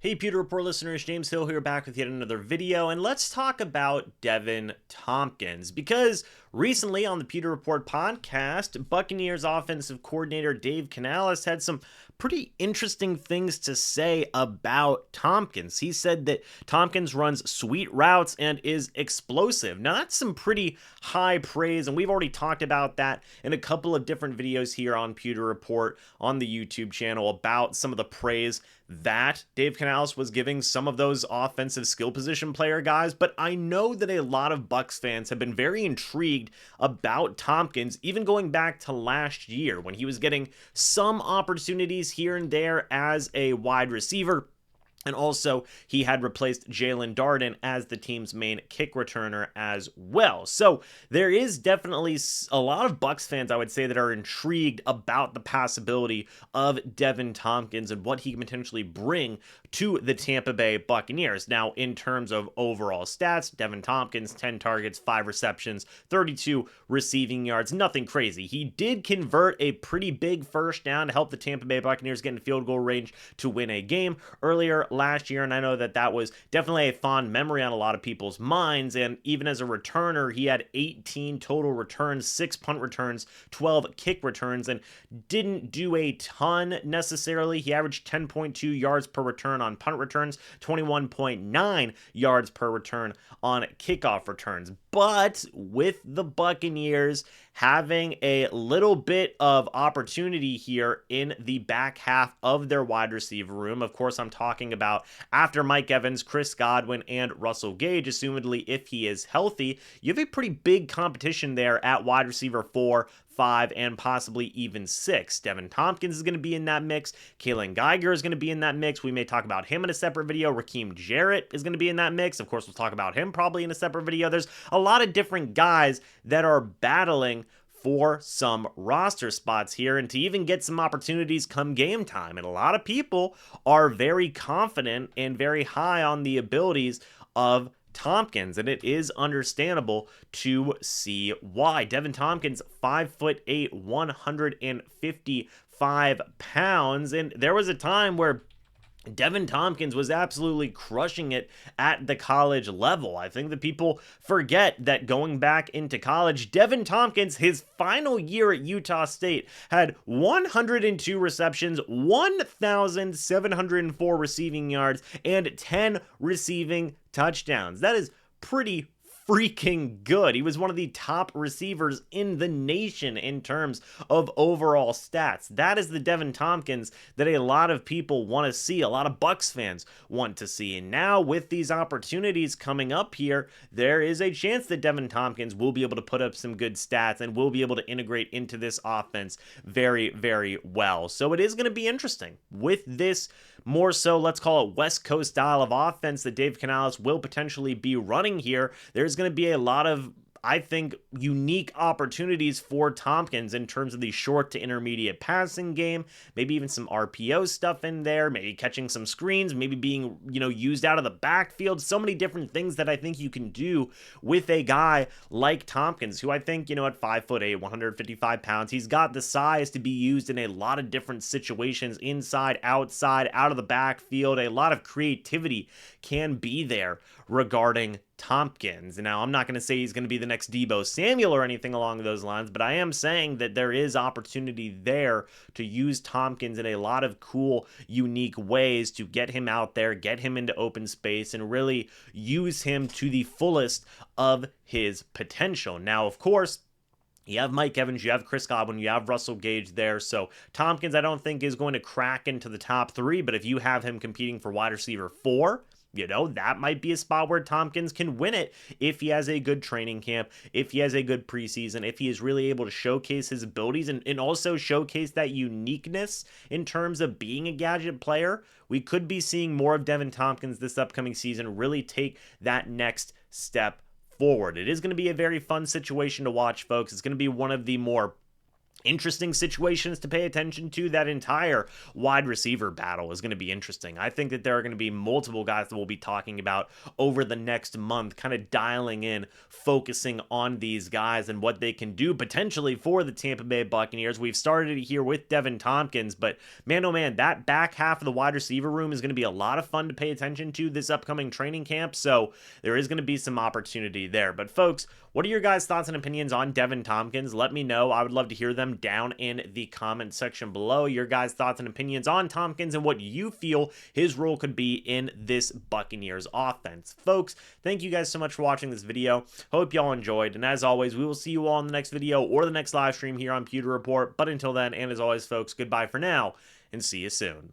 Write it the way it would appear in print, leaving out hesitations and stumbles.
Hey Pewter Report listeners, James Hill here back with yet another video, and let's talk about Devin Tompkins, because recently on the Pewter Report podcast, Buccaneers offensive coordinator Dave Canales had some pretty interesting things to say about Tompkins. He said that Tompkins runs sweet routes and is explosive. Now that's some pretty high praise, and we've already talked about that in a couple of different videos here on Pewter Report on the YouTube channel about some of the praise that Dave Canales was giving some of those offensive skill position player guys, but I know that a lot of Bucs fans have been very intrigued about Tompkins, even going back to last year when he was getting some opportunities here and there as a wide receiver. And also, he had replaced Jalen Darden as the team's main kick returner as well. So there is definitely a lot of Bucs fans, I would say, that are intrigued about the possibility of Devin Tompkins and what he can potentially bring to the Tampa Bay Buccaneers. Now, in terms of overall stats, Devin Tompkins, 10 targets, 5 receptions, 32 receiving yards, nothing crazy. He did convert a pretty big first down to help the Tampa Bay Buccaneers get in field goal range to win a game earlier last year, and I know that that was definitely a fond memory on a lot of people's minds. And even as a returner, he had 18 total returns, 6 punt returns, 12 kick returns, and didn't do a ton necessarily. He averaged 10.2 yards per return on punt returns, 21.9 yards per return on kickoff returns. But with the Buccaneers having a little bit of opportunity here in the back half of their wide receiver room, of course, I'm talking about after Mike Evans, Chris Godwin, and Russell Gage, assumedly if he is healthy, you have a pretty big competition there at wide receiver 4, 5, and possibly even 6. Devin Tompkins is going to be in that mix. Kalen Geiger is going to be in that mix. We may talk about him in a separate video. Raheem Jarrett is going to be in that mix. Of course, we'll talk about him probably in a separate video. There's a lot of different guys that are battling for some roster spots here and to even get some opportunities come game time. And a lot of people are very confident and very high on the abilities of Tompkins, and it is understandable to see why. Devin Tompkins, 5'8", 155 pounds, and there was a time where Devin Tompkins was absolutely crushing it at the college level. I think that people forget that going back into college, Devin Tompkins, his final year at Utah State, had 102 receptions, 1,704 receiving yards, and 10 receiving touchdowns. That is pretty freaking good. He was one of the top receivers in the nation in terms of overall stats. That is the Devin Tompkins that a lot of people want to see, a lot of Bucs fans want to see. And now with these opportunities coming up here, there is a chance that Devin Tompkins will be able to put up some good stats and will be able to integrate into this offense very, very well. So it is going to be interesting with this more so, let's call it West Coast style of offense that Dave Canales will potentially be running here. There's going to be a lot of, I think, unique opportunities for Tompkins in terms of the short to intermediate passing game, maybe even some RPO stuff in there, maybe catching some screens, maybe being, used out of the backfield. So many different things that I think you can do with a guy like Tompkins, who I think, at 5'8", 155 pounds, he's got the size to be used in a lot of different situations, inside, outside, out of the backfield. A lot of creativity can be there regarding Tompkins. Now, I'm not going to say he's going to be the next Deebo Samuel or anything along those lines, but I am saying that there is opportunity there to use Tompkins in a lot of cool, unique ways to get him out there, get him into open space, and really use him to the fullest of his potential. Now, of course, you have Mike Evans, you have Chris Godwin, you have Russell Gage there. So Tompkins, I don't think is going to crack into the top 3, but if you have him competing for wide receiver 4, that might be a spot where Tompkins can win it if he has a good training camp, if he has a good preseason, if he is really able to showcase his abilities and also showcase that uniqueness in terms of being a gadget player. We could be seeing more of Devin Tompkins this upcoming season really take that next step forward. It is going to be a very fun situation to watch, folks. It's going to be one of the more interesting situations to pay attention to. That entire wide receiver battle is going to be interesting. I think that there are going to be multiple guys that we'll be talking about over the next month, kind of dialing in, focusing on these guys and what they can do potentially for the Tampa Bay Buccaneers. We've started here with Devin Tompkins, but man, oh man, that back half of the wide receiver room is going to be a lot of fun to pay attention to this upcoming training camp, so there is going to be some opportunity there. But folks, what are your guys' thoughts and opinions on Devin Tompkins? Let me know. I would love to hear them down in the comment section below. Your guys' thoughts and opinions on Tompkins and what you feel his role could be in this Buccaneers offense. Folks, thank you guys so much for watching this video. Hope y'all enjoyed. And as always, we will see you all in the next video or the next live stream here on Pewter Report. But until then, and as always, folks, goodbye for now and see you soon.